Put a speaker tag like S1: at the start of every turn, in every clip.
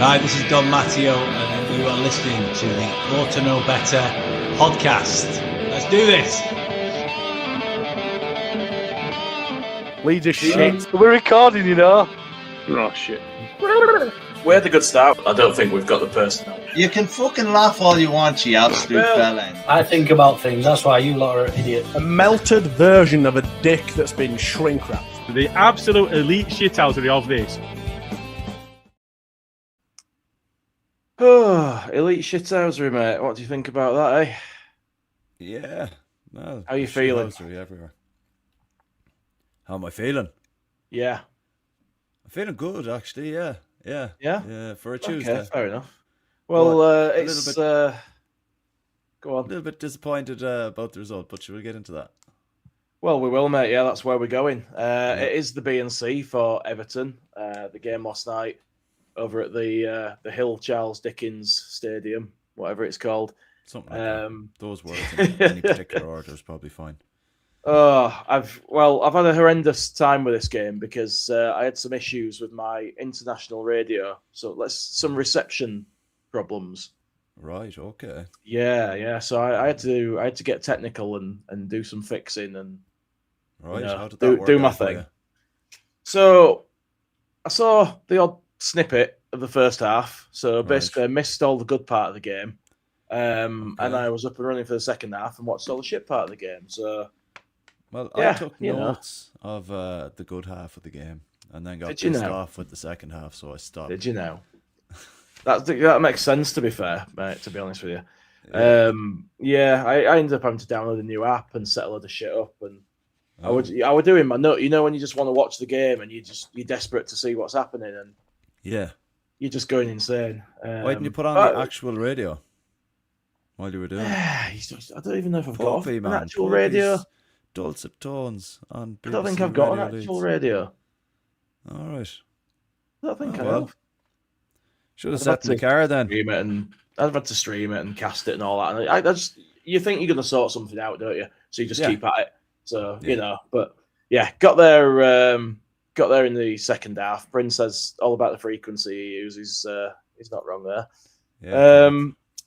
S1: Hi, this is Don Matteo, and you are listening to the Orta Know Better podcast. Let's do this.
S2: Leeds are shit. We're recording, you know.
S3: Oh, shit.
S4: We had a good start. I don't think we've got the personnel.
S5: You can fucking laugh all you want, you absolute bellend.
S6: I think about things. That's why you lot are idiots.
S2: A melted version of a dick that's been shrink wrapped.
S3: The absolute elite shithousery of this.
S4: Oh, elite shithousery, mate. What do you think about that, eh?
S7: Yeah. Well,
S4: how you feeling?
S7: Everywhere. How am I feeling?
S4: Yeah.
S7: I'm feeling good, actually, yeah. Yeah, for a Tuesday.
S4: Okay, fair enough. Well, it's... go on.
S7: A little bit disappointed about the result, but should we get into that?
S4: Well, we will, mate. Yeah, that's where we're going. It is the B&C for Everton. The game last night over at the Hill Charles Dickens Stadium, whatever it's called.
S7: Something like that. Those words in any particular order is probably fine.
S4: I've had a horrendous time with this game because I had some issues with my international radio. So some reception problems.
S7: Right. Okay.
S4: Yeah. So I had to get technical and do some fixing and
S7: right.
S4: How
S7: did that work
S4: do my thing. So I saw the odd snippet of the first half. So basically, I missed all the good part of the game, and I was up and running for the second half and watched all the shit part of the game. So.
S7: Well, I took notes of the good half of the game and then got pissed off with the second half, so I stopped.
S4: Did you know? That makes sense, to be fair, mate, to be honest with you. Yeah, I ended up having to download a new app and set a load of shit up. And I would doing my note. You know when you just want to watch the game and you're desperate to see what's happening and you're just going insane.
S7: Why didn't you put on the actual radio while you were doing it?
S4: I don't even know if I've got an actual
S7: Poppy,
S4: radio.
S7: Dulcet tones on BBC
S4: I don't think I've got an actual
S7: Leeds.
S4: radio.
S7: All right.
S4: I don't think I have.
S7: Should have sat in the car then.
S4: I've had to stream it and cast it and all that. And I just, you think you're going to sort something out, don't you? So you just keep at it. So, but yeah, got there in the second half. Bryn says all about the frequency he uses. He's not wrong there.
S7: Yeah.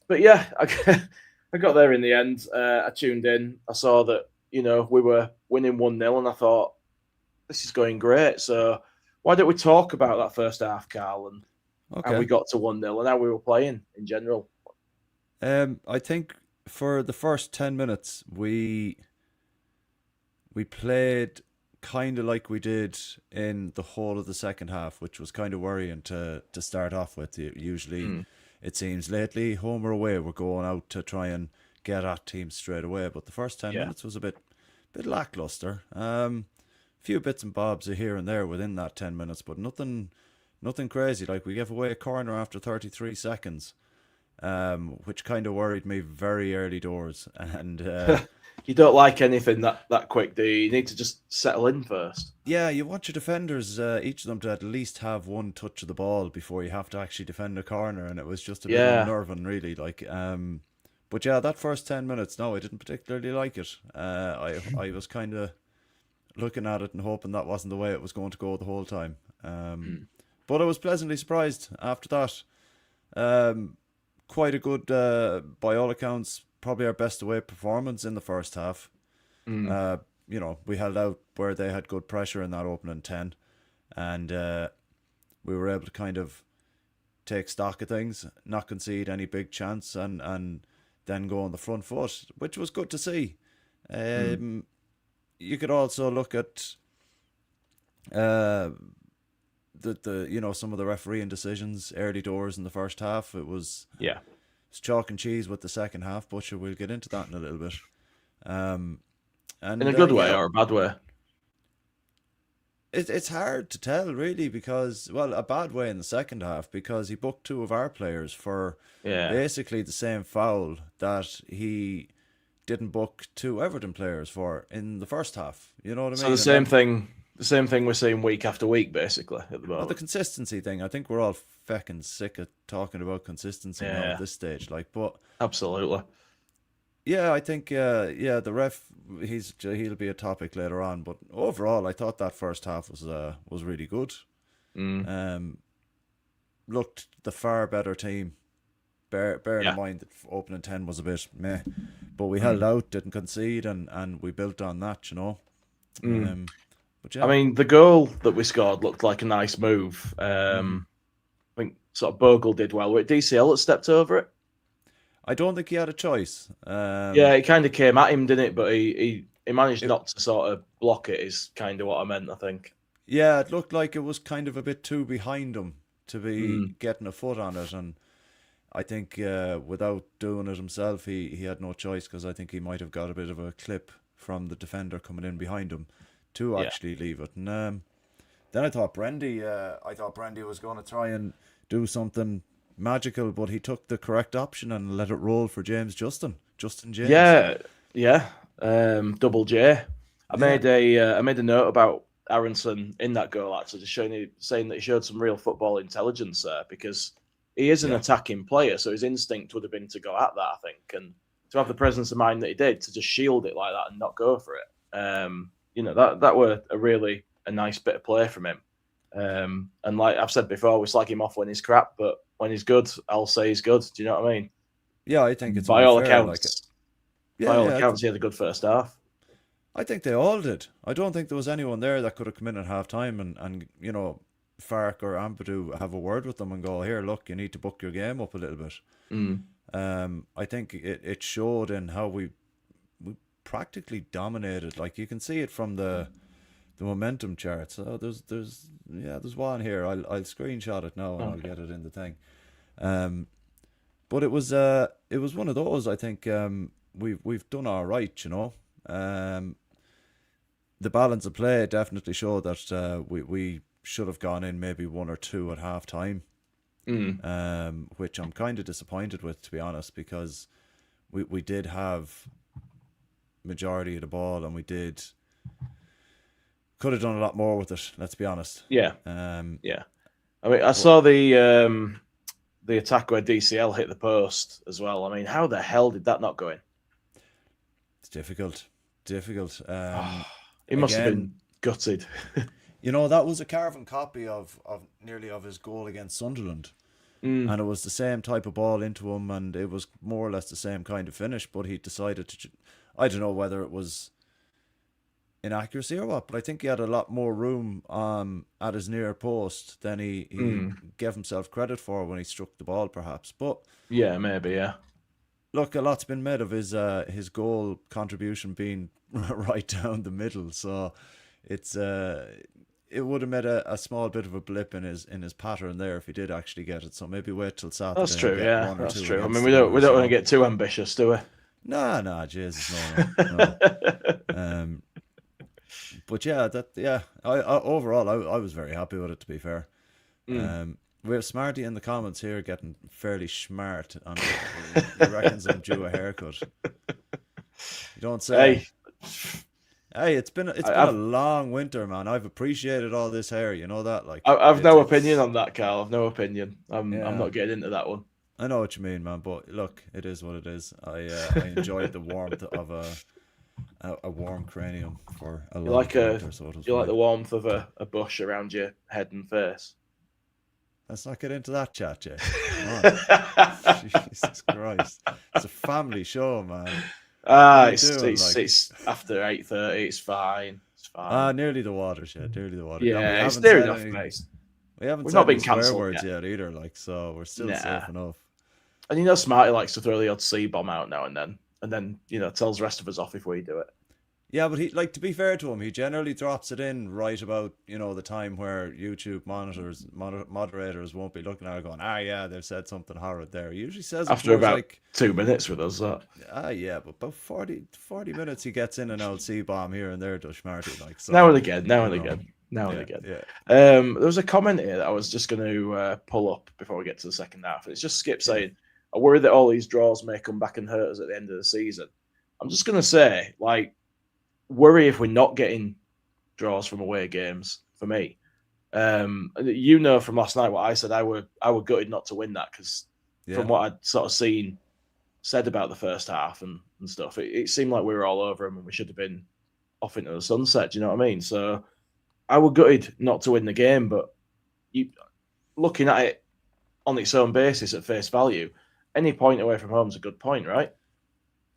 S4: But yeah, I got there in the end. I tuned in. I saw that, we were winning 1-0 and I thought, this is going great. So why don't we talk about that first half, Karl, and how we got to 1-0 and how we were playing in general?
S7: I think for the first 10 minutes, we played kind of like we did in the whole of the second half, which was kind of worrying to start off with. Usually, it seems lately, home or away, we're going out to try and get at teams straight away. But the first 10 minutes was a bit lackluster. Few bits and bobs here and there within that 10 minutes, but nothing crazy. Like we gave away a corner after 33 seconds, which kind of worried me very early doors. And
S4: you don't like anything that quick, do you? You need to just settle in first.
S7: Yeah, you want your defenders, each of them, to at least have one touch of the ball before you have to actually defend a corner, and it was just a bit unnerving, really. Like, but yeah, that first 10 minutes, no, I didn't particularly like it. I was kind of looking at it and hoping that wasn't the way it was going to go the whole time. But I was pleasantly surprised after that. Quite a good, by all accounts, probably our best away performance in the first half. We held out where they had good pressure in that opening 10. And we were able to kind of take stock of things, not concede any big chance, and then go on the front foot, which was good to see. You could also look at the some of the refereeing decisions early doors in the first half. It was it's chalk and cheese with the second half, but we'll get into that in a little bit. And
S4: in a good way or a bad way?
S7: It's hard to tell, really, because, well, a bad way in the second half, because he booked two of our players for basically the same foul that he didn't book two Everton players for in the first half. You know what I mean?
S4: So the same thing we're seeing week after week, basically, at the moment.
S7: Well, the consistency thing, I think we're all fecking sick of talking about consistency now at this stage. But
S4: absolutely.
S7: Yeah, I think the ref, he'll be a topic later on. But overall, I thought that first half was really good. looked the far better team. Bearing in mind that opening 10 was a bit meh, but we held out, didn't concede, and we built on that, you know. But yeah.
S4: I mean, the goal that we scored looked like a nice move. I think sort of Bogle did well. With DCL that stepped over it.
S7: I don't think he had a choice.
S4: Yeah, it kind of came at him, didn't it? But he managed not to sort of block it. Is kind of what I meant, I think.
S7: Yeah, it looked like it was kind of a bit too behind him to be getting a foot on it, and I think without doing it himself, he had no choice, because I think he might have got a bit of a clip from the defender coming in behind him to actually leave it. And then I thought Brendy was going to try and do something magical, but he took the correct option and let it roll for Justin James.
S4: Yeah. Double J. I made a note about Aronson in that goal, actually, just saying that he showed some real football intelligence there, because he is an attacking player, so his instinct would have been to go at that, I think, and to have the presence of mind that he did, to just shield it like that and not go for it. That were a nice bit of play from him. And like I've said before, we slag him off when he's crap, but when he's good, I'll say he's good. Do you know what I mean?
S7: Yeah, I think it's
S4: by all
S7: fair,
S4: accounts. He had a good first half.
S7: I think they all did. I don't think there was anyone there that could have come in at half time and Fark or Ampadu have a word with them and go, here, look, you need to book your game up a little bit. I think it showed in how we practically dominated. Like, you can see it from the momentum charts. So there's one here. I'll screenshot it now and I'll get it in the thing. But it was one of those. I think we've done all right. You know, the balance of play definitely showed that we should have gone in maybe 1 or 2 at half time. Which I'm kind of disappointed with, to be honest, because we did have majority of the ball and we could have done a lot more with it, let's be honest.
S4: Yeah. I mean, I saw the attack where DCL hit the post as well. I mean, how the hell did that not go in?
S7: It's difficult.
S4: He must have been gutted.
S7: You know, that was a carbon copy of nearly of his goal against Sunderland. And it was the same type of ball into him, and it was more or less the same kind of finish, but he decided to... I don't know whether it was inaccuracy or what, but I think he had a lot more room at his near post than he gave himself credit for when he struck the ball, perhaps. But
S4: yeah, maybe, yeah.
S7: Look, a lot's been made of his goal contribution being right down the middle, so it's... it would have made a small bit of a blip in his pattern there if he did actually get it. So maybe wait till Saturday.
S4: That's true, yeah. That's true. I mean, we don't want to get too ambitious, do we?
S7: Nah, Jesus, no. But yeah, I overall I was very happy with it, to be fair. We have Smarty in the comments here getting fairly smart. He reckons I'm due a haircut. You don't say. Hey, it's been a long winter, man. I've appreciated all this hair. You know that, like.
S4: I've no opinion on that, Karl. I've no opinion. I'm not getting into that one.
S7: I know what you mean, man. But look, it is what it is. I enjoyed the warmth of a warm cranium for a long winter.
S4: You like the warmth of a bush around your head and face.
S7: Let's not get into that chat, Jay. Jesus Christ, it's a family show, man.
S4: It's after 8:30. It's fine.
S7: Nearly the watershed.
S4: Yeah, it's near enough, mate.
S7: We've not been cancelled words yet either, like, so we're still safe enough.
S4: And you know, Smarty likes to throw the odd C-bomb out now and then tells the rest of us off if we do it.
S7: Yeah, but he, like, to be fair to him, he generally drops it in right about, the time where YouTube moderators won't be looking at it going, yeah, they've said something horrid there. He usually says
S4: after about like 2 minutes with us.
S7: Yeah, but about 40 minutes he gets in an old C-bomb here and there, does Marty, like. So,
S4: now and again. Yeah. There was a comment here that I was just going to pull up before we get to the second half. It's just Skip saying, I worry that all these draws may come back and hurt us at the end of the season. I'm just going to say, like, worry if we're not getting draws from away games for me. From last night what I said, I were gutted not to win that, because from what I'd sort of said about the first half and stuff, it seemed like we were all over them and we should have been off into the sunset. Do you know what I mean? So I were gutted not to win the game, but looking at it on its own basis at face value, any point away from home is a good point, right?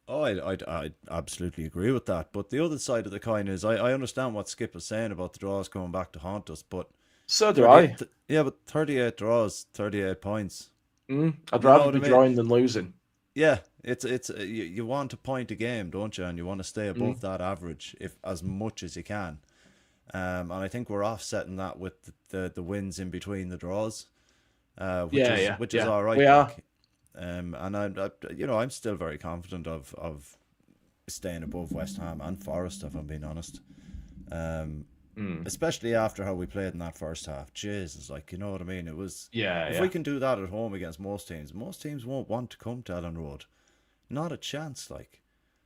S7: Oh, I absolutely agree with that. But the other side of the coin is I understand what Skip was saying about the draws coming back to haunt us, but
S4: so do I.
S7: Yeah, but 38 draws, 38 points.
S4: I'd rather be drawing than losing.
S7: Yeah, it's you want a point a game, don't you? And you want to stay above that average if as much as you can. And I think we're offsetting that with the wins in between the draws, which is all right.
S4: We are.
S7: And I'm still very confident of staying above West Ham and Forest, if I'm being honest. Especially after how we played in that first half. Jesus, like, you know what I mean? It was if we can do that at home against most teams won't want to come to Ellen Road. Not a chance, like.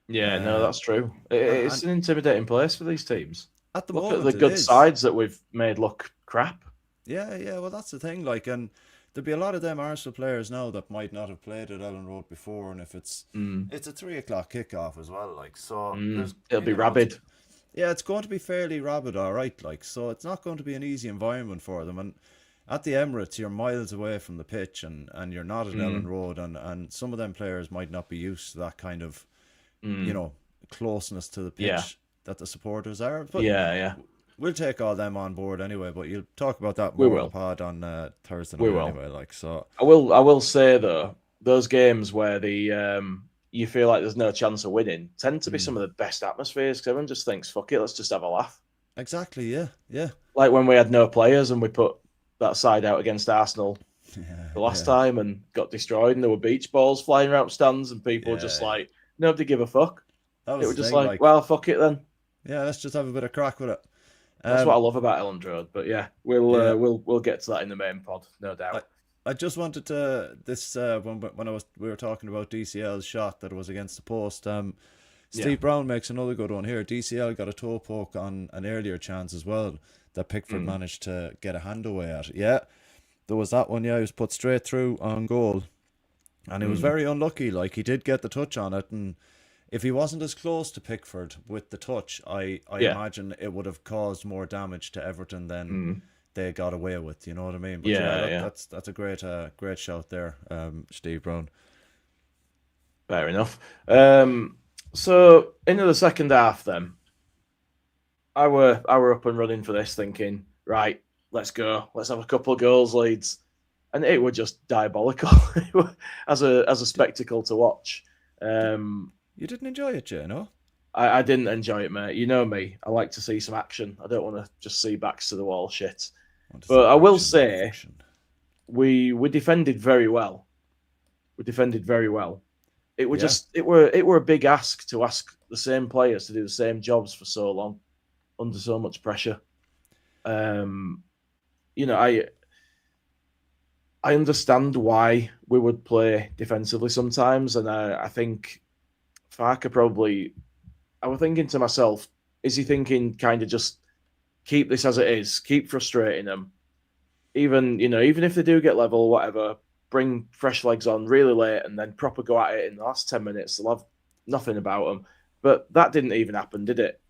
S4: Yeah, no, that's true. It's an intimidating place for these teams.
S7: At the
S4: look
S7: moment,
S4: at the good sides that we've made look crap.
S7: Yeah, well, that's the thing. Like, and there'll be a lot of them Arsenal players now that might not have played at Ellen Road before, and if it's a 3:00 kickoff as well, like, so
S4: it'll be rabid.
S7: It's going to be fairly rabid, all right. Like, so it's not going to be an easy environment for them. And at the Emirates, you're miles away from the pitch, and you're not at Ellen Road, and some of them players might not be used to that kind of, closeness to the pitch that the supporters are. But we'll take all them on board anyway. But you'll talk about that more on the pod on Thursday night anyway. Like, so
S4: I will say though, those games where you feel like there's no chance of winning tend to be some of the best atmospheres because everyone just thinks, fuck it, let's just have a laugh.
S7: Exactly, yeah.
S4: Like when we had no players and we put that side out against Arsenal the last time and got destroyed, and there were beach balls flying around stands and people just like, nobody give a fuck. It was just like, well, fuck it then.
S7: Yeah, let's just have a bit of crack with it.
S4: That's what I love about Ellen Road. But we'll get to that in the main pod, no doubt.
S7: I just wanted to when we were talking about DCL's shot that was against the post. Steve Brown makes another good one here. DCL got a toe poke on an earlier chance as well that Pickford managed to get a hand away at. Yeah, there was that one. Yeah, he was put straight through on goal, and he was very unlucky. Like, he did get the touch on it, and if he wasn't as close to Pickford with the touch, I imagine it would have caused more damage to Everton than they got away with, you know what I mean? But that's a great shout there, Steve Brown.
S4: Fair enough. So into the second half, then I were up and running for this, thinking, right, let's go, let's have a couple of goals, Leeds, and it was just diabolical as a spectacle to watch.
S7: You didn't enjoy it, Jay, no?
S4: I didn't enjoy it, mate. You know me. I like to see some action. I don't want to just see backs to the wall shit. But I will say, we defended very well. It were it were a big ask to ask the same players to do the same jobs for so long, under so much pressure. I understand why we would play defensively sometimes, and I think Farke probably. I was thinking to myself, is he thinking kind of just keep this as it is, keep frustrating them, even if they do get level, whatever, bring fresh legs on really late and then proper go at it in the last 10 minutes. They'll have nothing about them. But that didn't even happen, did it?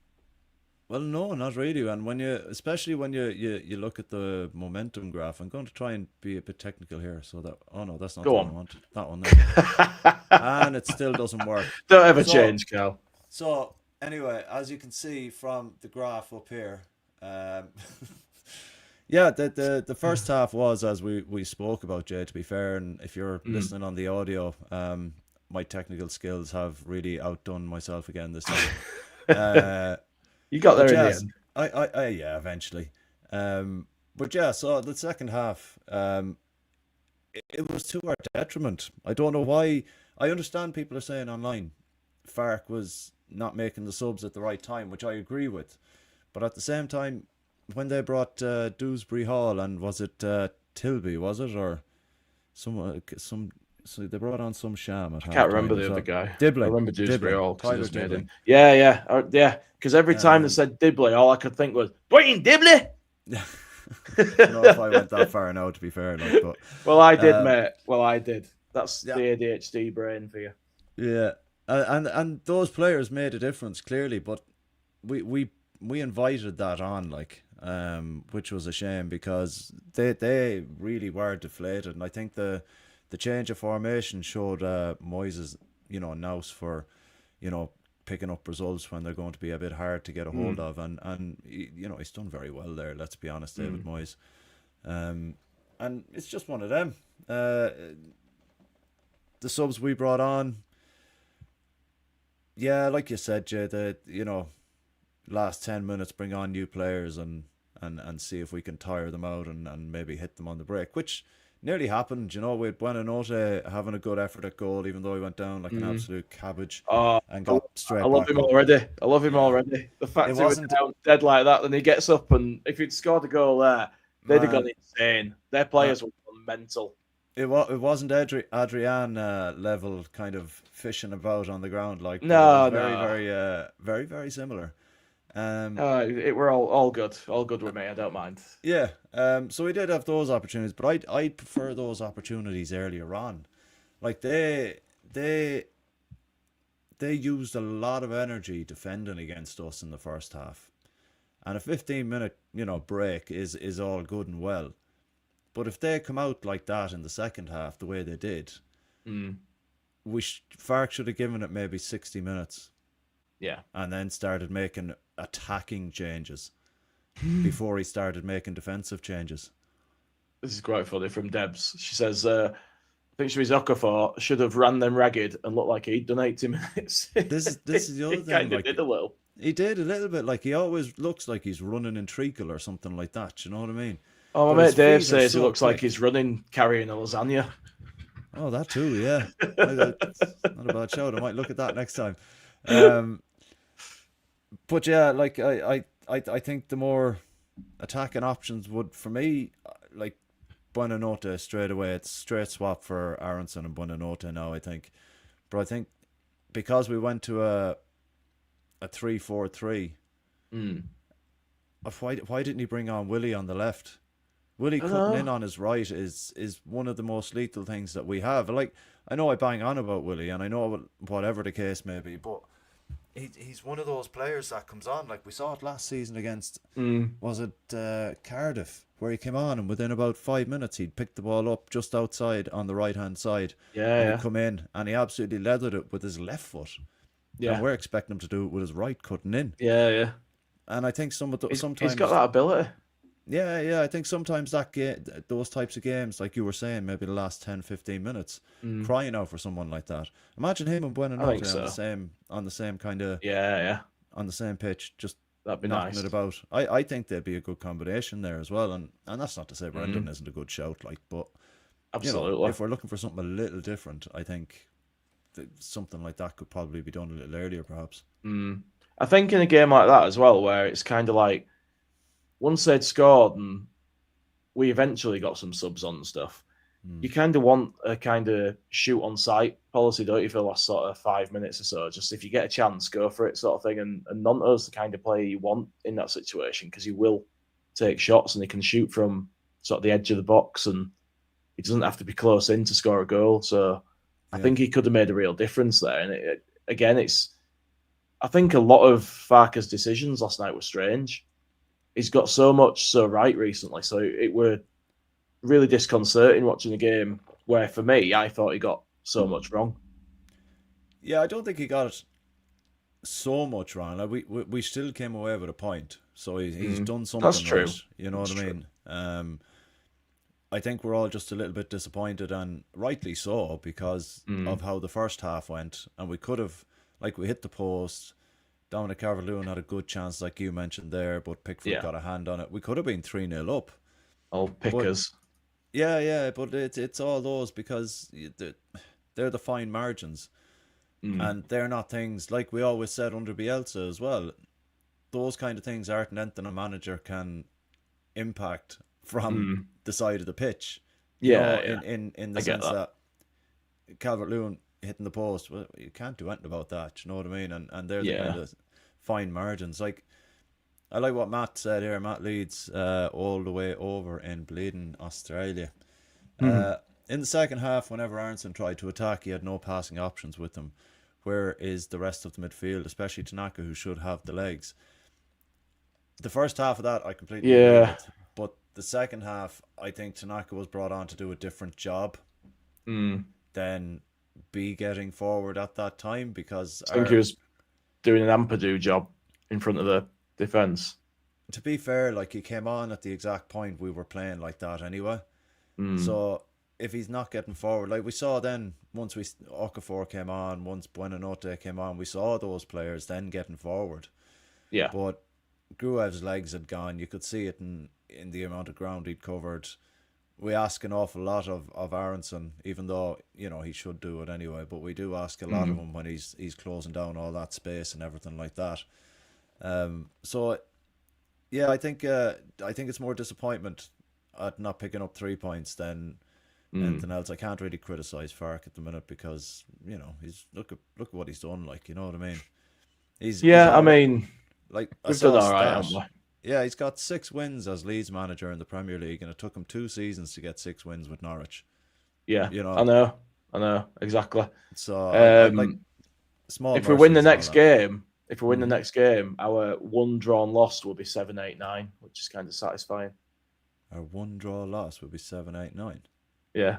S7: Well, no, not really. And especially when you look at the momentum graph, I'm going to try and be a bit technical here. So that's not the one I want. That one there. And it still doesn't work.
S4: Don't ever change, Karl.
S7: So anyway, as you can see from the graph up here, the first half was as we spoke about, Jay, to be fair, and if you're listening on the audio, my technical skills have really outdone myself again this time.
S4: You got there in the end.
S7: I eventually. But yeah, so the second half, it was to our detriment. I don't know why. I understand people are saying online Farke was not making the subs at the right time, which I agree with. But at the same time, when they brought Dewsbury Hall and was it Tilby, was it, or some so they brought on some sham. I
S4: can't remember the other guy.
S7: Dibley.
S4: I remember Dewsbury Hall because it made him. Yeah. Because every time they said Dibley, all I could think was Dwayne Dibley.
S7: I don't know if I went that far now, to be fair. But
S4: well, I did, mate. Well, I did. That's the ADHD brain for you.
S7: Yeah, and those players made a difference clearly, but we invited that on, which was a shame because they really were deflated. And I think the change of formation showed Moyes' nous for picking up results when they're going to be a bit hard to get a hold of, and he's done very well there. Let's be honest, David Moyes. And it's just one of them. The subs we brought on, yeah, like you said, Jay, last 10 minutes bring on new players and see if we can tire them out and maybe hit them on the break, which nearly happened, with Buonanotte having a good effort at goal, even though he went down like an absolute cabbage and got straight back.
S4: I love him already. The fact he was down dead like that, then he gets up, and if he'd scored a goal there, they'd have gone insane. Their players were mental.
S7: It wasn't Adrian level kind of fishing about on the ground like very very similar.
S4: We're all good with me. I don't mind.
S7: Yeah. So we did have those opportunities, but I prefer those opportunities earlier on. Like they used a lot of energy defending against us in the first half, and a 15-minute break is all good and well. But if they come out like that in the second half, the way they did, Fark should have given it maybe 60 minutes.
S4: Yeah. And
S7: then started making attacking changes before he started making defensive changes.
S4: This is quite funny from Debs. She says, I think she was Okafor should have ran them ragged and looked like he'd done 80 minutes.
S7: This is the other thing.
S4: He kind of did a little.
S7: He did a little bit. Like he always looks like he's running in treacle or something like that. You know what I mean?
S4: Oh, my mate Dave says he looks like he's running, carrying a lasagna.
S7: Oh, that too, yeah. That's not a bad shout. I might look at that next time. But yeah, like I think the more attacking options would, for me, like Buonanotte straight away. It's straight swap for Aronson and Buonanotte now, I think. But I think because we went to a 3-4-3, why didn't he bring on Willie on the left? Willie cutting in on his right is one of the most lethal things that we have. Like, I know I bang on about Willie, and I know whatever the case may be, but he's one of those players that comes on. Like we saw it last season against, was it Cardiff, where he came on and within about 5 minutes he'd pick the ball up just outside on the right-hand side.
S4: Yeah.
S7: He'd come in and he absolutely leathered it with his left foot. Yeah. And we're expecting him to do it with his right, cutting in.
S4: Yeah.
S7: And I think sometimes
S4: he's got that ability.
S7: Yeah. I think sometimes those types of games, like you were saying, maybe the last 10-15 minutes, crying out for someone like that. Imagine him and Buonanotte on the same kind of on the same pitch, just
S4: that'd be
S7: knocking
S4: nice.
S7: it about. I think they'd be a good combination there as well, and that's not to say Brendan isn't a good shout, like, but
S4: absolutely,
S7: if we're looking for something a little different, I think something like that could probably be done a little earlier, perhaps.
S4: I think in a game like that as well, where it's kind of like, once they'd scored and we eventually got some subs on and stuff, you kind of want a kind of shoot on sight policy, don't you, for the last sort of 5 minutes or so? Just if you get a chance, go for it, sort of thing. And Nonto's the kind of player you want in that situation, because he will take shots and he can shoot from sort of the edge of the box, and he doesn't have to be close in to score a goal. So I think he could have made a real difference there. And I think a lot of Farke's decisions last night were strange. He's got so much so right recently, so it were really disconcerting watching the game where, for me, I thought he got so much wrong.
S7: Yeah, I don't think he got it so much wrong. Like we still came away with a point, so he's done something.
S4: That's true.
S7: Right, you know what I mean? I think we're all just a little bit disappointed, and rightly so, because of how the first half went, and we could have, like, we hit the post. Dominic Calvert-Lewin had a good chance, like you mentioned there, but Pickford got a hand on it. We could have been 3-0 up.
S4: All pickers.
S7: But it's all those, because they're the fine margins. And they're not things, like we always said under Bielsa as well, those kind of things aren't anything a manager can impact from the side of the pitch. In the sense that Calvert-Lewin hitting the post, well, you can't do anything about that, you know what I mean? And they're the kind of fine margins. Like, I like what Matt said here. Matt Leeds, all the way over in bleeding Australia. In the second half, whenever Aronson tried to attack, he had no passing options with him. Where is the rest of the midfield, especially Tanaka, who should have the legs? The first half of that I completely agree with. But the second half, I think Tanaka was brought on to do a different job than be getting forward at that time, because
S4: I think he was doing an Ampadu job in front of the defence.
S7: To be fair, like, he came on at the exact point we were playing like that anyway. So if he's not getting forward, like we saw then, once Okafor came on, once Buenanote came on, we saw those players then getting forward.
S4: Yeah.
S7: But Gruev's legs had gone. You could see it in the amount of ground he'd covered. We ask an awful lot of Aronson, even though, you know, he should do it anyway, but we do ask a lot of him when he's closing down all that space and everything like that. So yeah, I think it's more disappointment at not picking up 3 points than anything else. I can't really criticize Fark at the minute, because, you know, he's look at what he's done. Like, you know what I mean? He's
S4: I mean,
S7: like,
S4: we've done all right, haven't we?
S7: Yeah, he's got 6 wins as Leeds manager in the Premier League, and it took him 2 seasons to get 6 wins with Norwich.
S4: Yeah,
S7: you know,
S4: I know exactly.
S7: So I'd like small.
S4: If we win the next game, our one drawn loss will be 7-8-9, which is kind of satisfying.
S7: Our one draw loss would be 7-8-9.
S4: Yeah,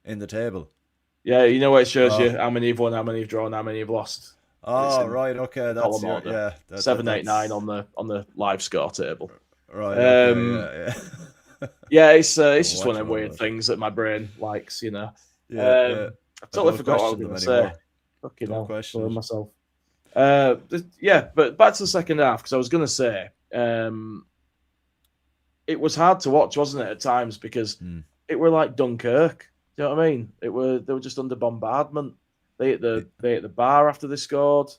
S7: in the table.
S4: Yeah, you know what it shows you how many you've won, how many you've drawn, how many you've lost.
S7: Oh right, okay, that's
S4: 7-8-9 on the live score table.
S7: Right. Okay,
S4: yeah, it's just one of them weird things that my brain likes, you know. I totally forgot what I was going to say. Fucking hell, killing myself. But back to the second half, because I was going to say, it was hard to watch, wasn't it, at times, because it were like Dunkirk. Do you know what I mean? They were just under bombardment. They hit the bar after they scored.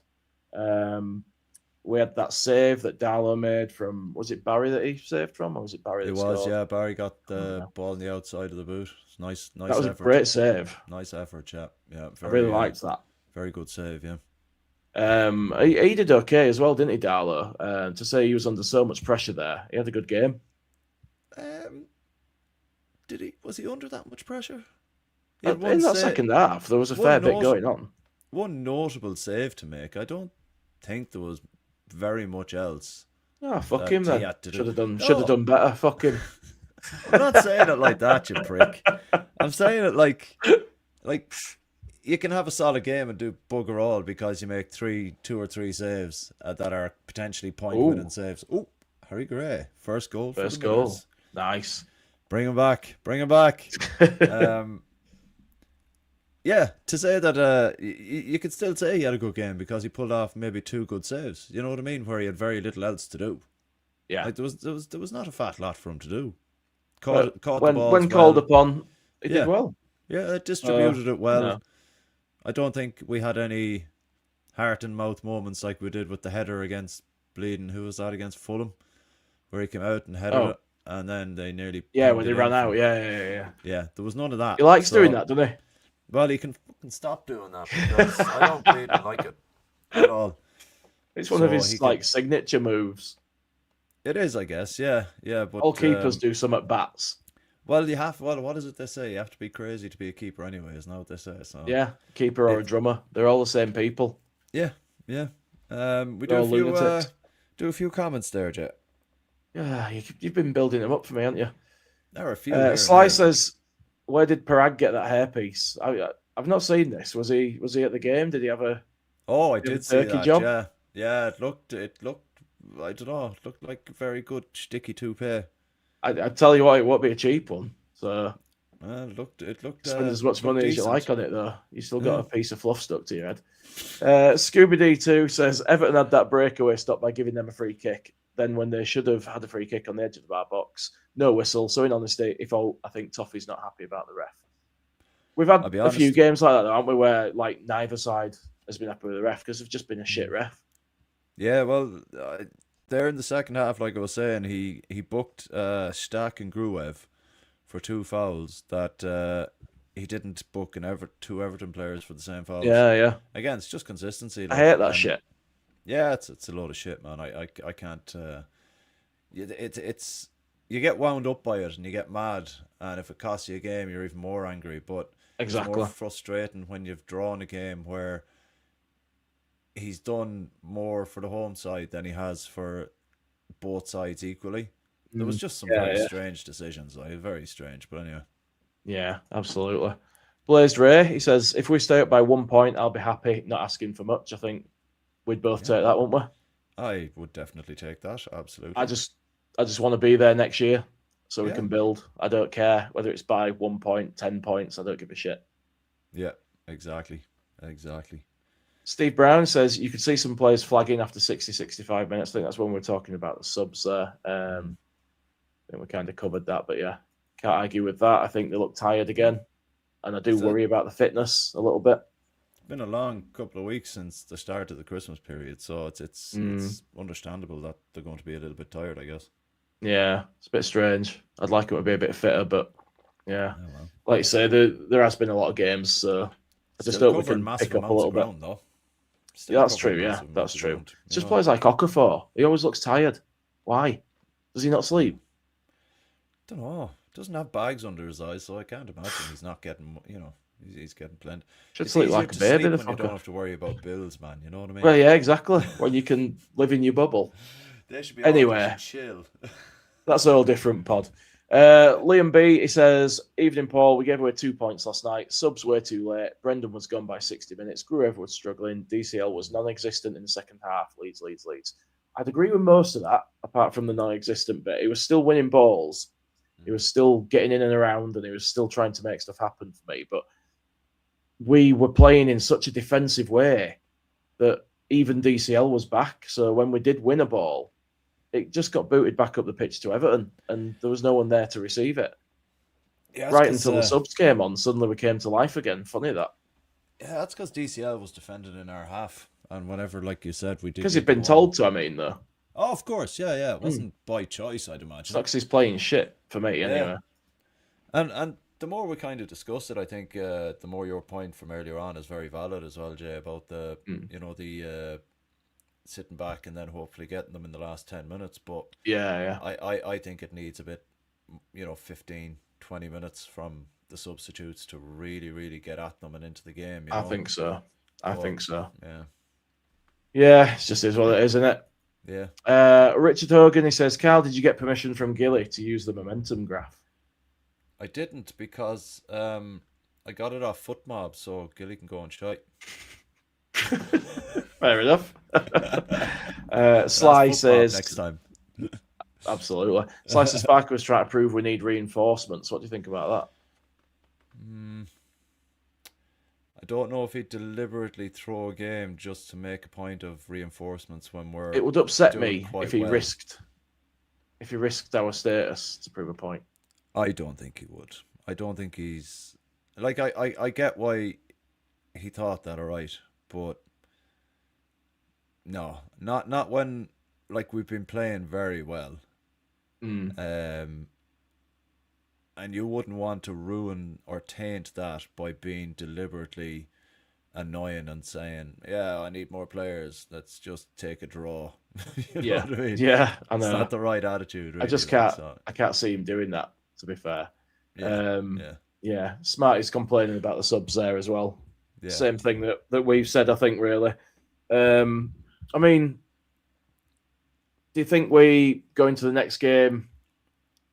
S4: We had that save that Darlow made from, was it Barry that he saved from, or was it Barry that scored?
S7: It was, yeah. Barry got the ball on the outside of the boot. Nice
S4: that was
S7: effort.
S4: A great save.
S7: Nice effort, chap. Yeah,
S4: I really liked that.
S7: Very good save, yeah.
S4: He did okay as well, didn't he, Darlow? To say he was under so much pressure there, he had a good game.
S7: Did he? Was he under that much pressure?
S4: In that second half, there was a fair bit going on.
S7: One notable save to make. I don't think there was very much else.
S4: Oh, fuck him then. Should have done better. Fuck him.
S7: I'm not saying it like that, you prick. I'm saying it like you can have a solid game and do bugger all because you make 2 or 3 saves that are potentially point-winning saves. Oh, Harry Gray, first goal.
S4: First goal. Nice.
S7: Bring him back. Yeah, to say that you could still say he had a good game because he pulled off maybe 2 good saves. You know what I mean? Where he had very little else to do.
S4: Yeah,
S7: like there was not a fat lot for him to do.
S4: Caught the ball when called upon, he did well.
S7: Yeah, it distributed it well.
S4: No.
S7: I don't think we had any heart and mouth moments like we did with the header against Bleeding. Who was that against Fulham? Where he came out and headed it, and then they nearly
S4: when they ran out. Yeah.
S7: Yeah, there was none of that.
S4: He likes doing that, doesn't he?
S7: Well, he can fucking stop doing that because I don't really like it at all.
S4: It's one of his signature moves.
S7: It is, I guess. Yeah. But
S4: all keepers do some at bats.
S7: Well, you have. Well, what is it they say? You have to be crazy to be a keeper, anyway. Isn't that what they say? So
S4: yeah, keeper or a drummer, they're all the same people.
S7: Yeah. We do a few comments there, Jet.
S4: Yeah, you've been building them up for me, haven't you?
S7: There are a few.
S4: Sly says, "Where did Parag get that hairpiece?" I've not seen this. Was he at the game? Did he have a?
S7: Oh, I did see that.
S4: Job?
S7: Yeah. It looked. I don't know. It looked like a very good sticky toupee.
S4: I tell you what, it won't be a cheap one. So
S7: it looked.
S4: Spend as much money as you like on it, though. You still got a piece of fluff stuck to your head. Scooby D2 says Everton had that breakaway stop by giving them a free kick. Then, when they should have had a free kick on the edge of the bar box, no whistle. So, in honesty, I think Toffee's not happy about the ref. We've had a few games like that, though, haven't we? Where like neither side has been happy with the ref because they've just been a shit ref.
S7: Yeah, well, there in the second half, like I was saying, he booked Stack and Gruev for 2 fouls that he didn't book 2 Everton players for the same fouls.
S4: Yeah.
S7: Again, it's just consistency.
S4: I hate that shit.
S7: Yeah, it's a load of shit, man. I can't. It's you get wound up by it and you get mad, and if it costs you a game, you're even more angry. But
S4: exactly,
S7: it's more frustrating when you've drawn a game where he's done more for the home side than he has for both sides equally. There was just some strange decisions, like very strange. But anyway,
S4: yeah, absolutely. Blazed Ray, he says, if we stay up by 1 point, I'll be happy. Not asking for much. I think we'd both take that, wouldn't we?
S7: I would definitely take that. Absolutely.
S4: I just want to be there next year so we can build. I don't care whether it's by 1 point, 10 points. I don't give a shit.
S7: Yeah, exactly.
S4: Steve Brown says you could see some players flagging after 60, 65 minutes. I think that's when we're talking about the subs there. I think we kind of covered that, but yeah, can't argue with that. I think they look tired again, and I do worry about the fitness a little bit.
S7: It's been a long couple of weeks since the start of the Christmas period, so it's understandable that they're going to be a little bit tired, I guess.
S4: Yeah, it's a bit strange. I'd like them to be a bit fitter, but yeah, like you say, there has been a lot of games, so I just hope we can pick up a little bit.
S7: Though.
S4: Yeah, that's true. Yeah, that's true. It's just players like Okafor. He always looks tired. Why? Does he not sleep?
S7: Don't know. Doesn't have bags under his eyes, so I can't imagine he's not getting. He's getting plenty.
S4: Should sleep like a baby.
S7: You don't have to worry about bills, man. You know what I mean?
S4: Well, yeah, exactly. When you can live in your bubble.
S7: They should be
S4: anyway.
S7: Chill.
S4: That's a whole different pod. Liam B, he says, evening, Paul. We gave away 2 points last night. Subs way too late. Brendan was gone by 60 minutes. Gruever was struggling. DCL was non-existent in the second half. Leeds. I'd agree with most of that, apart from the non-existent bit. He was still winning balls. He was still getting in and around, and he was still trying to make stuff happen for me. But we were playing in such a defensive way that even DCL was back. So when we did win a ball, it just got booted back up the pitch to Everton, and there was no one there to receive it. Yeah, right until the subs came on, suddenly we came to life again. Funny that.
S7: Yeah, that's because DCL was defended in our half, and whenever, like you said, we did.
S4: Because he'd been told to. I mean, though.
S7: Oh, of course, yeah. It wasn't by choice, I'd imagine.
S4: It's not because he's playing shit for me, anyway.
S7: And the more we kind of discuss it, I think the more your point from earlier on is very valid as well, Jay, about the the sitting back and then hopefully getting them in the last 10 minutes. But I think it needs a bit, 15, 20 minutes from the substitutes to really, really get at them and into the game.
S4: I think so.
S7: Yeah.
S4: Yeah, it's just is what it is, isn't it?
S7: Yeah.
S4: Richard Hogan, he says, Karl, did you get permission from Gilly to use the momentum graph?
S7: I didn't, because I got it off FootMob, so Gilly can go and shite.
S4: Fair enough. Sly says
S7: next time.
S4: Absolutely. Sly says Sparker was trying to prove we need reinforcements. What do you think about that?
S7: I don't know if he'd deliberately throw a game just to make a point of reinforcements when we're.
S4: It would upset me if he risked our status to prove a point.
S7: I don't think he would. I don't think he's like I get why he thought that, all right, but no, not when like we've been playing very well. And you wouldn't want to ruin or taint that by being deliberately annoying and saying, yeah, I need more players, let's just take a draw. You know what I mean?
S4: Yeah, I know.
S7: It's not the right attitude, really.
S4: I just can't I can't see him doing that, to be fair. Smarty's complaining about the subs there as well. Same thing that we've said, I think, really. I mean, do you think we go into the next game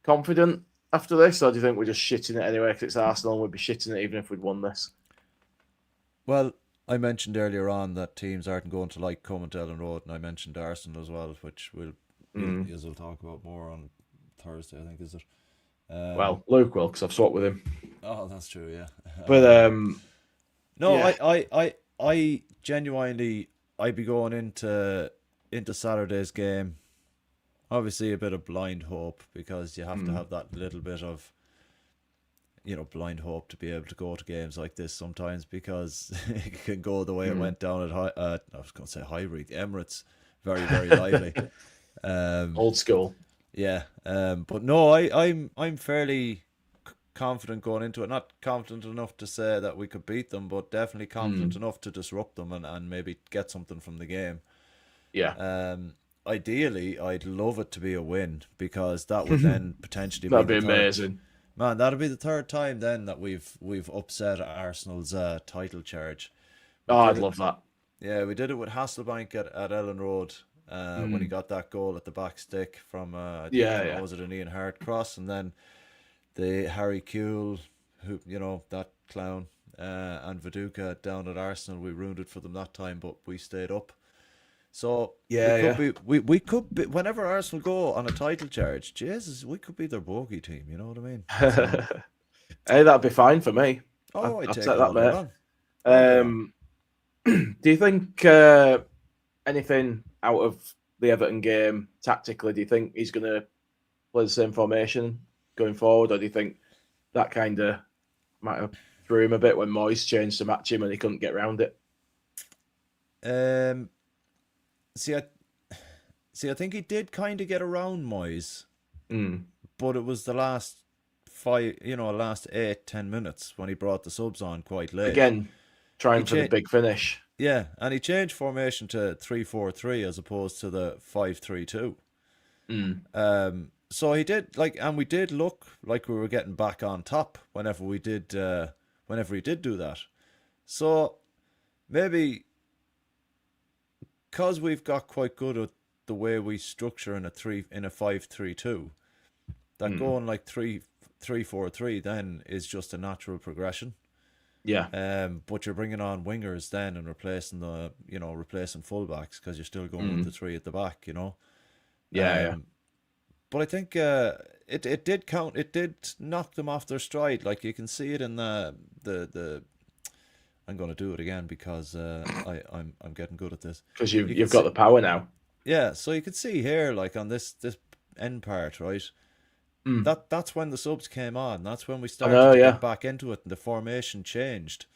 S4: confident after this, or do you think we're just shitting it anyway because it's Arsenal and we'd be shitting it even if we'd won this?
S7: Well, I mentioned earlier on that teams aren't going to like coming to Ellen Road, and I mentioned Arsenal as well, which we'll talk about more on Thursday, I think, is it?
S4: Well, Luke will, because I've swapped with him.
S7: Oh, that's true, yeah.
S4: But
S7: no, yeah. I genuinely, I'd be going into Saturday's game. Obviously, a bit of blind hope, because you have to have that little bit of, blind hope to be able to go to games like this sometimes, because it can go the way it went down at I was going to say Highbury, the Emirates, very, very lively.
S4: Old school.
S7: Yeah, but no, I'm fairly confident going into it. Not confident enough to say that we could beat them, but definitely confident enough to disrupt them and maybe get something from the game.
S4: Yeah.
S7: Ideally, I'd love it to be a win, because that would then potentially
S4: that'd be amazing.
S7: Man, that'd be the third time then that we've upset Arsenal's title charge.
S4: I'd love that.
S7: Yeah, we did it with Hasselbank at Ellen Road when he got that goal at the back stick from was it an Ian Hart cross, and then the Harry Kewell, who that clown, and Viduka down at Arsenal. We ruined it for them that time, but we stayed up. So we could be whenever Arsenal go on a title charge, Jesus, we could be their bogey team. You know what I mean? So,
S4: hey, that'd be fine for me.
S7: Oh, I'd take
S4: that, mate. Do you think anything out of the Everton game tactically? Do you think he's going to play the same formation going forward, or do you think that kind of might have threw him a bit when Moyes changed to match him and he couldn't get around it?
S7: I think he did kind of get around Moyes, but it was the last 8-10 minutes when he brought the subs on quite late. Again,
S4: trying for the big finish.
S7: Yeah, and he changed formation to 3-4-3 as opposed to the 5-3-2. So he did and we did look like we were getting back on top whenever he did do that. So maybe because we've got quite good at the way we structure in a 5-3-2, that going like 3-4-3 then is just a natural progression.
S4: Yeah.
S7: But you're bringing on wingers then and replacing replacing fullbacks because you're still going with the three at the back.
S4: Yeah.
S7: But I think it did count. It did knock them off their stride. Like you can see it in the. I'm going to do it again because I'm getting good at this.
S4: Because you've got the power now.
S7: Yeah, so you could see here, like on this end part, right? That's when the subs came on. That's when we started to get back into it, and the formation changed.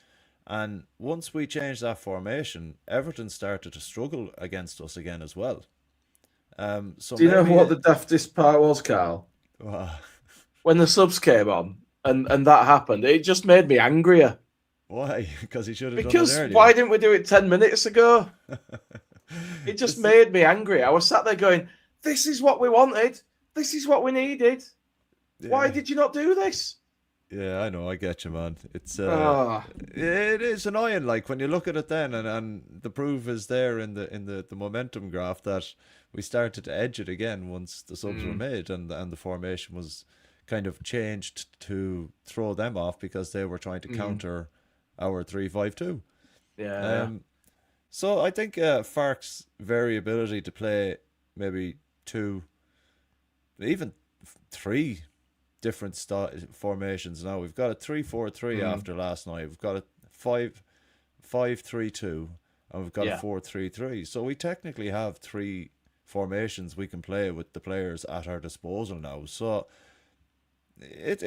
S7: And once we changed that formation, Everton started to struggle against us again as well. So
S4: do you know what the daftest part was, Karl? When the subs came on and that happened, it just made me angrier.
S7: Why? Because he should have done it
S4: Because
S7: earlier.
S4: why didn't we do it 10 minutes ago? It just made me angry. I was sat there going, this is what we wanted. This is what we needed. Yeah. Why did you not do this?
S7: Yeah, I know. I get you, man. It's it is annoying. Like when you look at it then, and the proof is there in the momentum graph that we started to edge it again once the subs were made, and the formation was kind of changed to throw them off because they were trying to counter our 3-5-2.
S4: Yeah.
S7: So I think Fark's variability to play maybe 2, even 3 different formations now. We've got a 3-4-3 after last night. We've got a 5-3-2, and we've got a 4-3-3. So we technically have 3 formations we can play with the players at our disposal now. So it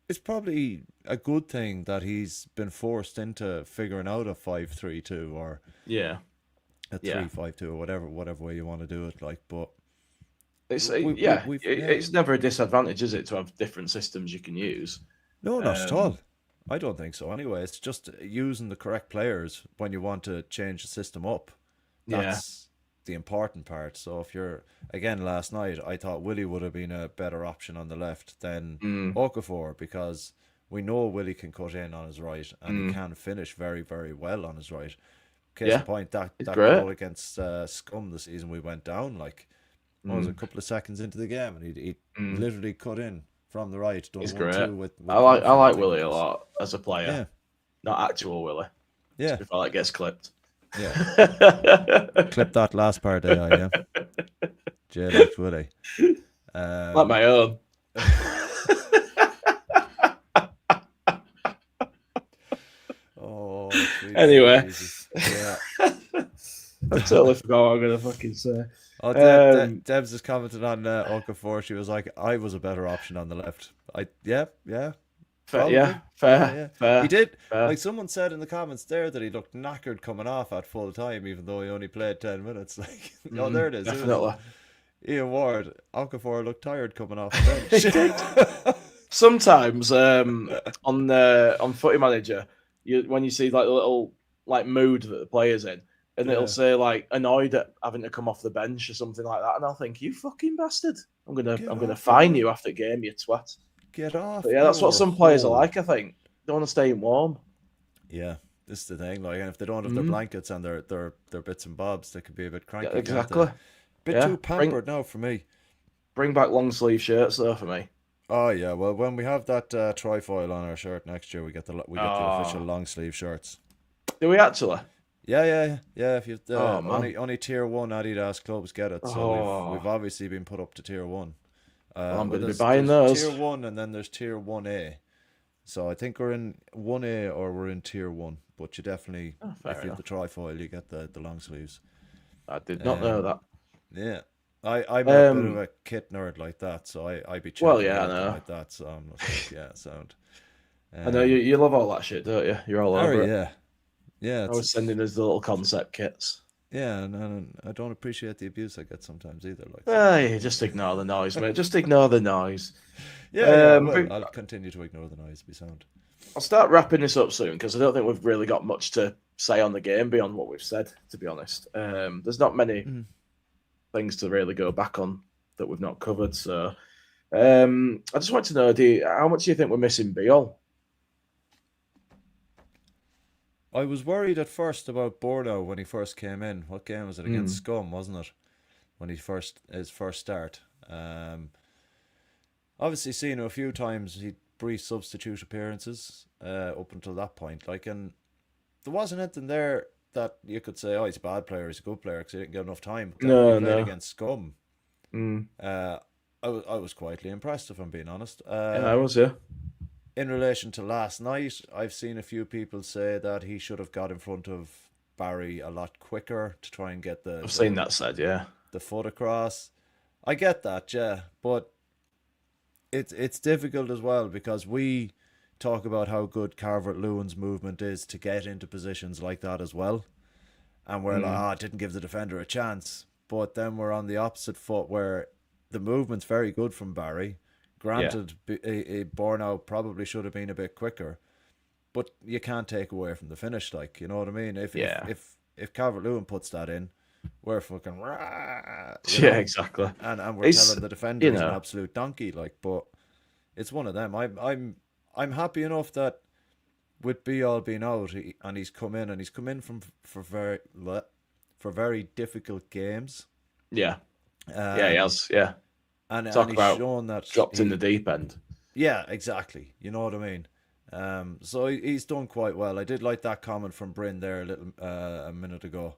S7: it's probably a good thing that he's been forced into figuring out a 5-3-2 or a 3-5-2 or whatever way you want to do it. Like, but
S4: it's never a disadvantage, is it, to have different systems you can use?
S7: No, not at all. I don't think so. Anyway, it's just using the correct players when you want to change the system up. That's the important part. So if you're, again, last night, I thought Willie would have been a better option on the left than Okafor, because we know Willie can cut in on his right and he can finish very, very well on his right. Case in point, that goal against Scum the season we went down, like, was a couple of seconds into the game, and he literally cut in from the right.
S4: He's great. I like Willie a lot as a player, not actual Willie.
S7: Yeah,
S4: before that gets clipped.
S7: Yeah, clip that last part there. Yeah, Jay likes Willie.
S4: Like my own.
S7: Oh,
S4: anyway,
S7: yeah.
S4: I totally forgot what I'm gonna fucking say.
S7: Oh, Debs has commented on Okafor. She was like, "I was a better option on the left." Fair. He did. Like someone said in the comments there that he looked knackered coming off at full time, even though he only played 10 minutes. Like, there it is.
S4: Definitely.
S7: Ian Ward, Okafor looked tired coming off the bench.
S4: Sometimes on Footy Manager, when you see like the little like mood that the player's in, and it'll say like annoyed at having to come off the bench or something like that, and I'll think, you fucking bastard, I'm gonna fine you after the game, you twat.
S7: Get off.
S4: But yeah, that's what some players are like, I think. They want to stay warm.
S7: Yeah. This is the thing. Like, and if they don't have their blankets and their bits and bobs, they could be a bit cranky.
S4: Yeah, exactly.
S7: Bit too pampered now for me.
S4: Bring back long sleeve shirts though for me.
S7: Oh yeah, well when we have that trifoil on our shirt next year, we get the official long sleeve shirts.
S4: Do we actually?
S7: Yeah. If you
S4: man.
S7: only tier 1 Adidas clubs get it, so we've obviously been put up to tier 1.
S4: I'm going to be buying those.
S7: Tier 1, and then there's tier 1A. So I think we're in 1A or we're in tier 1. But you definitely, if you have the trifoil, you get the long sleeves.
S4: I did not know that.
S7: Yeah. I'm a bit of a kit nerd like that, so I be checking
S4: I know.
S7: like that, so I'm like, sound.
S4: I know you love all that shit, don't you? You're all over it.
S7: Yeah.
S4: I was sending us the little concept kits.
S7: Yeah, and I don't appreciate the abuse I get sometimes either. Like,
S4: hey, just ignore the noise, mate. Just ignore the noise.
S7: I'll continue to ignore the noise. Be sound.
S4: I'll start wrapping this up soon because I don't think we've really got much to say on the game beyond what we've said. To be honest, there's not many things to really go back on that we've not covered. So, I just want to know, how much do you think we're missing Beal?
S7: I was worried at first about Bordeaux when he first came in. What game was it against Scum, wasn't it? When his first start. Obviously seen him a few times. He brief substitute appearances up until that point. Like, and there wasn't anything there that you could say, oh, he's a bad player, he's a good player because he didn't get enough time. He played against Scum. I was quietly impressed, if I'm being honest.
S4: I was, yeah.
S7: In relation to last night, I've seen a few people say that he should have got in front of Barry a lot quicker to try and get
S4: I've seen that said, yeah.
S7: The foot across. I get that, yeah, but it's difficult as well because we talk about how good Calvert-Lewin's movement is to get into positions like that as well. And we're like, didn't give the defender a chance. But then we're on the opposite foot where the movement's very good from Barry. Granted, a Bornau probably should have been a bit quicker. But you can't take away from the finish, like, you know what I mean? If Calvert-Lewin puts that in, we're fucking
S4: exactly.
S7: And we're telling the defender he's an absolute donkey, like, but it's one of them. I'm happy enough that with Beal being out and he's come in for very difficult games.
S4: Yeah. He has, yeah.
S7: And
S4: talk
S7: he's
S4: about
S7: shown that
S4: dropped in the deep end.
S7: Yeah, exactly. You know what I mean? So he's done quite well. I did like that comment from Bryn there a minute ago.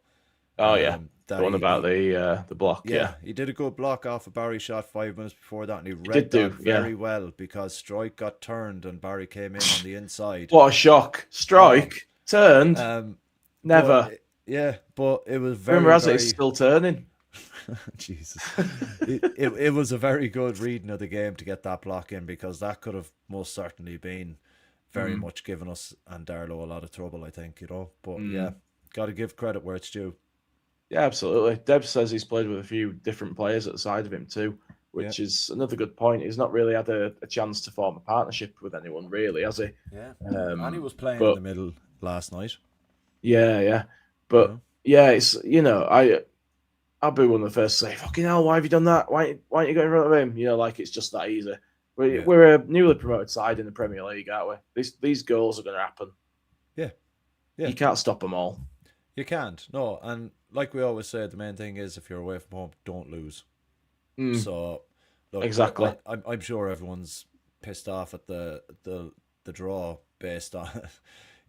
S4: Oh yeah, the one about the block. Yeah,
S7: he did a good block off a Barry shot 5 minutes before that, and he read that very well because Strike got turned and Barry came in on the inside.
S4: What a shock! Strike turned. Never.
S7: But it was very.
S4: Rumor has it, it's still turning.
S7: Jesus, it was a very good reading of the game to get that block in because that could have most certainly been very much given us and Darlow a lot of trouble, I think, you know. But yeah, got to give credit where it's due.
S4: Yeah, absolutely. Deb says he's played with a few different players at the side of him too, which is another good point. He's not really had a chance to form a partnership with anyone, really, has he?
S7: Yeah. And he was playing in the middle last night.
S4: Yeah. But it's, I'll be one of the first to say, fucking hell, why have you done that? Why aren't you going in front of him? Like it's just that easy. We're a newly promoted side in the Premier League, aren't we? These goals are going to happen. Yeah. You can't stop them all.
S7: You can't, no. And like we always say, the main thing is if you're away from home, don't lose. So, look,
S4: exactly.
S7: I'm sure everyone's pissed off at the draw based on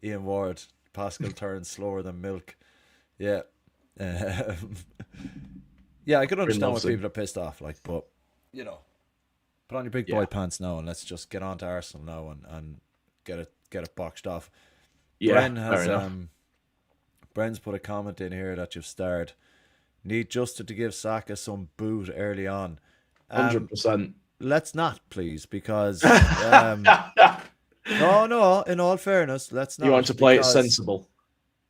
S7: Ian Ward. Pascal turns slower than milk. Yeah. Yeah, I could understand why people are pissed off, like, but put on your big boy pants now and let's just get on to Arsenal now and get it boxed off. Yeah, Bren's put a comment in here that you've starred. Need Justin to give Saka some boot early on.
S4: 100%.
S7: Let's not, please, because no. In all fairness, let's not.
S4: You want to play it sensible.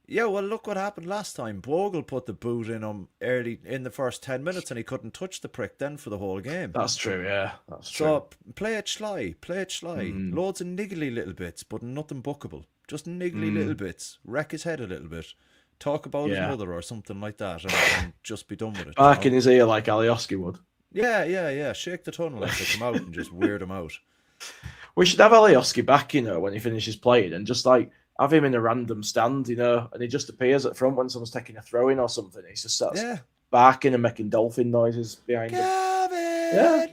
S7: Yeah, well, look what happened last time. Bogle put the boot in him early in the first 10 minutes and he couldn't touch the prick then for the whole game.
S4: That's true, yeah. That's true.
S7: So play it sly. Loads of niggly little bits, but nothing bookable. Just niggly little bits. Wreck his head a little bit. Talk about his mother or something like that and just be done with it.
S4: Back in his ear like Alioski would.
S7: Yeah. Shake the tunnel as they come out and just weird him out.
S4: We should have Alioski back, when he finishes playing and just like have him in a random stand, and he just appears at front when someone's taking a throw in or something. He's just starts barking and making dolphin noises behind him. Yeah.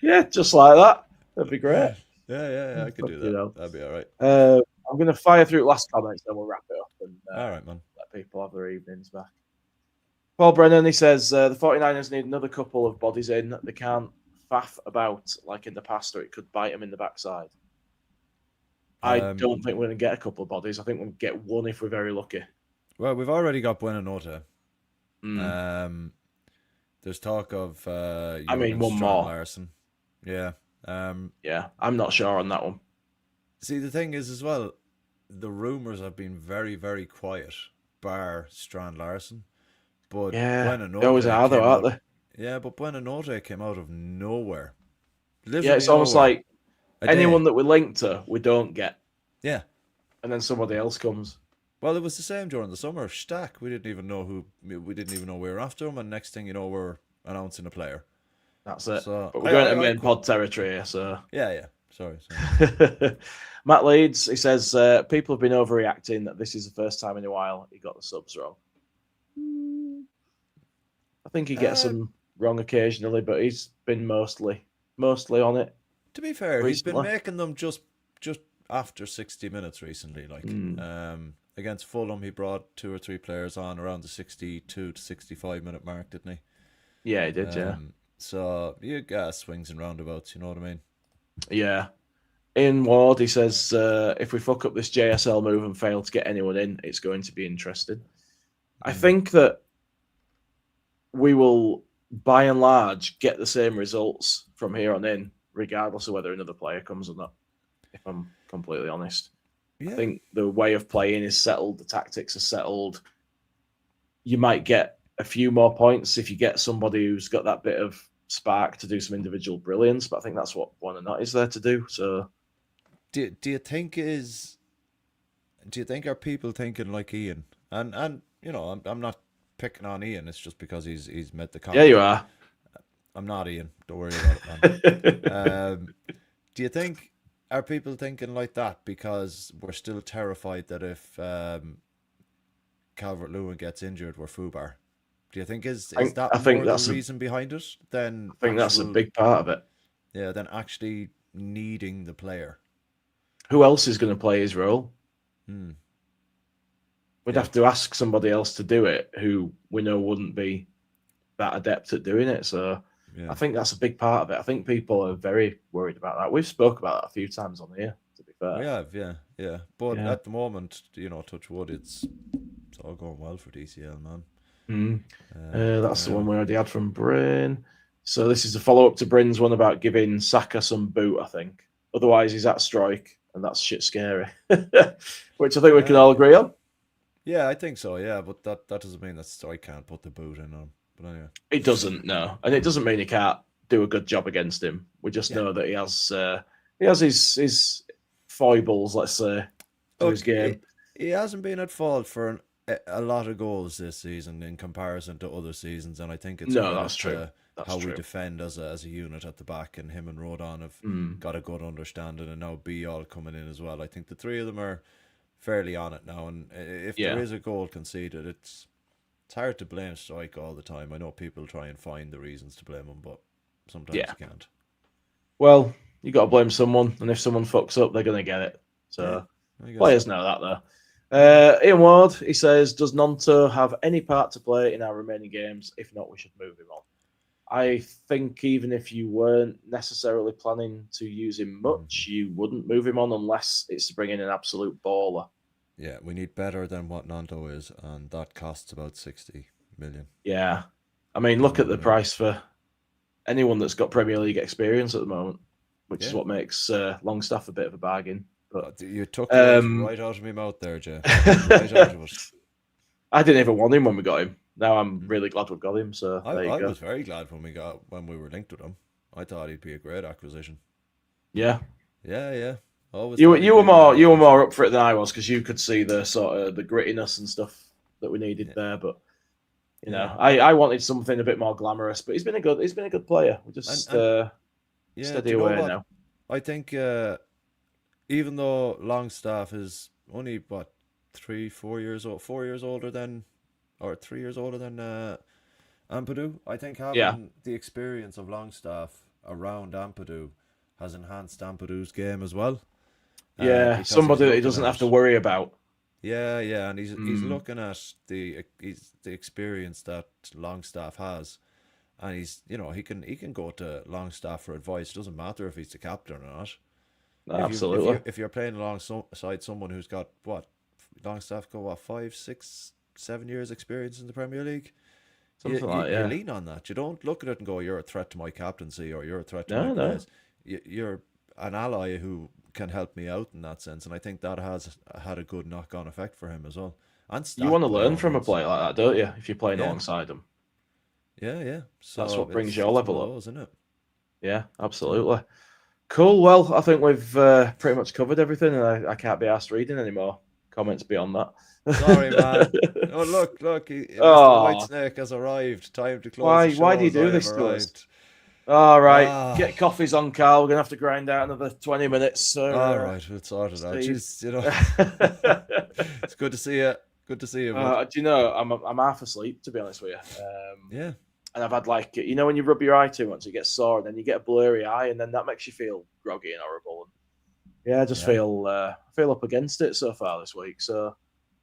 S4: Yeah, just like that. That'd be great.
S7: Yeah, I could do that. That'd be all right.
S4: I'm going to fire through last comments, then we'll wrap it up and
S7: all right, man.
S4: Let people have their evenings back. Paul Brennan, he says, the 49ers need another couple of bodies in. They can't faff about like in the past, or it could bite them in the backside. I don't think we're going to get a couple of bodies. I think we'll get one if we're very lucky.
S3: Well, we've already got Orta.
S7: There's talk of
S4: one more.
S7: Larson. Yeah.
S4: Yeah, I'm not sure on that one.
S7: See, the thing is as well, the rumours have been very, very quiet, bar Strand Larson. But
S4: yeah, they always are though, aren't they?
S7: Yeah, but Orta came out of nowhere.
S4: Yeah, it's almost like anyone that we link to, we don't get.
S7: Yeah.
S4: And then somebody else comes.
S7: Well, it was the same during the summer. Stack, we didn't even know we were after him, and next thing you know, we're announcing a player.
S4: That's it.
S7: So,
S4: but we're going to main pod territory here, so...
S7: Yeah. Sorry.
S4: Matt Leeds, he says, people have been overreacting that this is the first time in a while he got the subs wrong. I think he gets them wrong occasionally, but he's been mostly on it.
S7: To be fair,
S4: recently.
S7: He's been making them just after 60 minutes recently. Like against Fulham, he brought 2 or 3 players on around the 62 to 65 minute mark, didn't he?
S4: Yeah, he did, yeah.
S7: So you got swings and roundabouts, you know what I mean?
S4: Yeah. In Ward, he says, if we fuck up this JSL move and fail to get anyone in, it's going to be interesting. I think that we will, by and large, get the same results from here on in, regardless of whether another player comes or not, if I'm completely honest. Yeah. I think the way of playing is settled, the tactics are settled. You might get a few more points if you get somebody who's got that bit of spark to do some individual brilliance, but I think that's what one and not is there to do. So,
S7: do you think are people thinking like Ian? And I'm not picking on Ian. It's just because he's met the comment.
S4: Yeah, you are.
S7: I'm not Ian. Don't worry about it, man. Do you think are people thinking like that because we're still terrified that if Calvert-Lewin gets injured, we're FUBAR? Do you think is that the reason behind it? Then
S4: I think that's a big part of it.
S7: Yeah, then actually needing the player.
S4: Who else is going to play his role? We'd have to ask somebody else to do it who we know wouldn't be that adept at doing it. So I think that's a big part of it. I think people are very worried about that. We've spoke about that a few times on here, to be fair.
S7: We have, yeah. But at the moment, touch wood, it's all going well for DCL, man.
S4: That's the one we already had from Bryn. So this is a follow-up to Bryn's one about giving Saka some boot, I think. Otherwise, he's at strike, and that's shit scary. Which I think we can all agree on.
S7: Yeah, I think so, yeah. But that doesn't mean that I can't put the boot in on. But anyway.
S4: It doesn't, no. And it doesn't mean he can't do a good job against him. We just know that he has his foibles, let's say, to his game.
S7: He hasn't been at fault for a lot of goals this season in comparison to other seasons, and I think it's
S4: that's true.
S7: That's true. We defend as a unit at the back, and him and Rodon have got a good understanding, and now B all coming in as well. I think the three of them are fairly on it now, and if there is a goal conceded, it's hard to blame Strike all the time. I know people try and find the reasons to blame him, but sometimes you can't.
S4: Well, you got to blame someone, and if someone fucks up, they're going to get it. So players know that, though. Ian Ward, he says, does Nonto have any part to play in our remaining games? If not, we should move him on. I think even if you weren't necessarily planning to use him much, you wouldn't move him on unless it's to bring in an absolute baller.
S7: Yeah, we need better than what Nonto is, and that costs about 60 million.
S4: Yeah. I mean, look at the price for anyone that's got Premier League experience at the moment, which is what makes Longstaff a bit of a bargain. But
S7: you took it right out of my mouth there, Jay. Right out of it.
S4: I didn't even want him when we got him. Now I'm really glad we've got him. So
S7: I was very glad when we were linked with him. I thought he'd be a great acquisition.
S4: Yeah.
S7: Always
S4: you were more up for it than I was because you could see the sort of the grittiness and stuff that we needed there. But I wanted something a bit more glamorous. But he's been a good player. We just steady away now.
S7: I think even though Longstaff is only, what, 4 years old, 4 years older than, or 3 years older than Ampadu, I think having the experience of Longstaff around Ampadu has enhanced Ampadu's game as well.
S4: Yeah, somebody that he doesn't have to worry about.
S7: Yeah, and he's looking at the experience that Longstaff has, and he's, you know, he can go to Longstaff for advice. It doesn't matter if he's the captain or not.
S4: Absolutely.
S7: If you're playing alongside someone who's got Longstaff got 5, 6, 7 years experience in the Premier League, you lean on that. You don't look at it and go, "You're a threat to my captaincy" or "You're a threat to my players." You're an ally who can help me out in that sense, and I think that has had a good knock-on effect for him as well. And
S4: you want to learn from a player like that, don't you? If you're playing alongside him.
S7: Yeah. So
S4: that's what brings your level up,
S7: isn't it?
S4: Yeah, absolutely. Cool. Well, I think we've pretty much covered everything, and I can't be asked reading any more comments beyond that.
S7: Sorry, man. Oh, look, Mr. Whitesnake has arrived. Time to close the show.
S4: Why do you do this to us? All right, get coffees on, Karl. We're gonna have to grind out another 20 minutes. So,
S7: all right, we'll sort it out. Jeez, you know, it's good to see you. Good to see you.
S4: Do you know I'm half asleep, to be honest with you.
S7: Yeah.
S4: And I've had, like, you know, when you rub your eye too much, it gets sore, and then you get a blurry eye, and then that makes you feel groggy and horrible. And I just feel up against it so far this week. So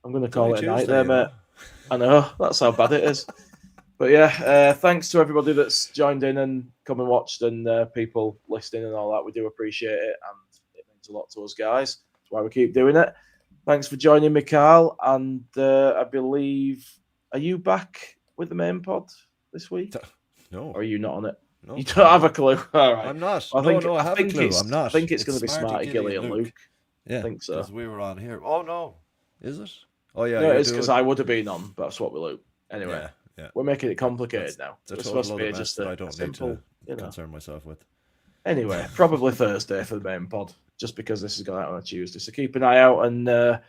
S4: I'm gonna call it a night there, mate. I know, that's how bad it is. But yeah, thanks to everybody that's joined in and come and watched, and people listening and all that. We do appreciate it, and it means a lot to us, guys. That's why we keep doing it. Thanks for joining me, Karl. And I believe, are you back with the main pod this week?
S7: No.
S4: Or are you not on it?
S7: No.
S4: You don't have a clue. All right.
S7: I'm not.
S4: I
S7: have a clue. I'm not.
S4: I think it's going to be Smarty, Gilly, and Luke.
S7: Yeah,
S4: I think so.
S7: Because we were on here. Oh, no. Is it? Oh, yeah.
S4: No, it's because I would have been on, but I swapped with Luke. Anyway.
S7: Yeah.
S4: We're making it complicated now.
S7: It's
S4: supposed to be
S7: just
S4: a
S7: I don't
S4: simple,
S7: need to concern myself with.
S4: Anyway, probably Thursday for the main pod, just because this is going out on a Tuesday. So keep an eye out and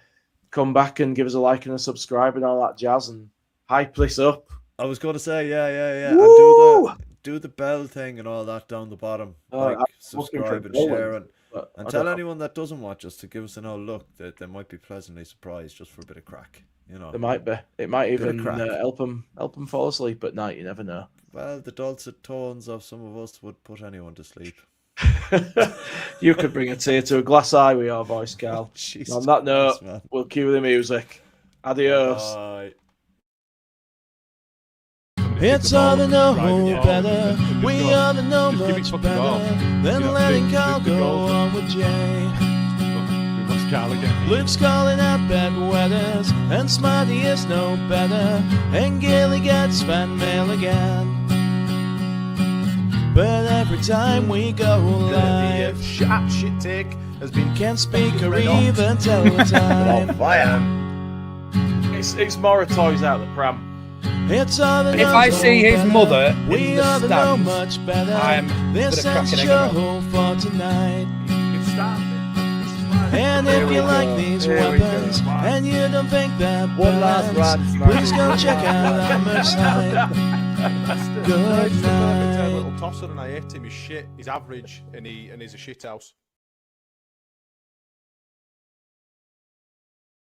S4: come back and give us a like and a subscribe and all that jazz and hype this up.
S7: I was going to say, yeah. And do the bell thing and all that down the bottom. Like, subscribe and share and tell anyone that doesn't watch us to give us an old look. That they might be pleasantly surprised just for a bit of crack. You know,
S4: there might be. It might even help them fall asleep at night. You never know.
S7: Well, the dulcet tones of some of us would put anyone to sleep.
S4: You could bring a tear to a glass eye with your voice, Karl.
S7: Oh,
S4: on that note, we'll cue the music. Adios.
S7: Bye.
S8: It's all to know better. We ought to know much better than letting Karl go on with Jay. Luke's calling out bad weathers, and Smarty is no better, and Gilly gets fan mail again. But every time we go live,
S2: shit take has been
S8: can't speak or even tell the time.
S4: It's more toys out of the pram.
S8: It's all
S2: if I see his mother
S8: we
S2: in the stands,
S8: much better.
S2: I'm
S8: this
S2: gonna crack an egg
S8: show for tonight. And if you like these weapons and you don't think that balance, please go check out our merch site. Good night.
S2: Little tosser, and I hate him. He's shit. He's average, and he's a shit house.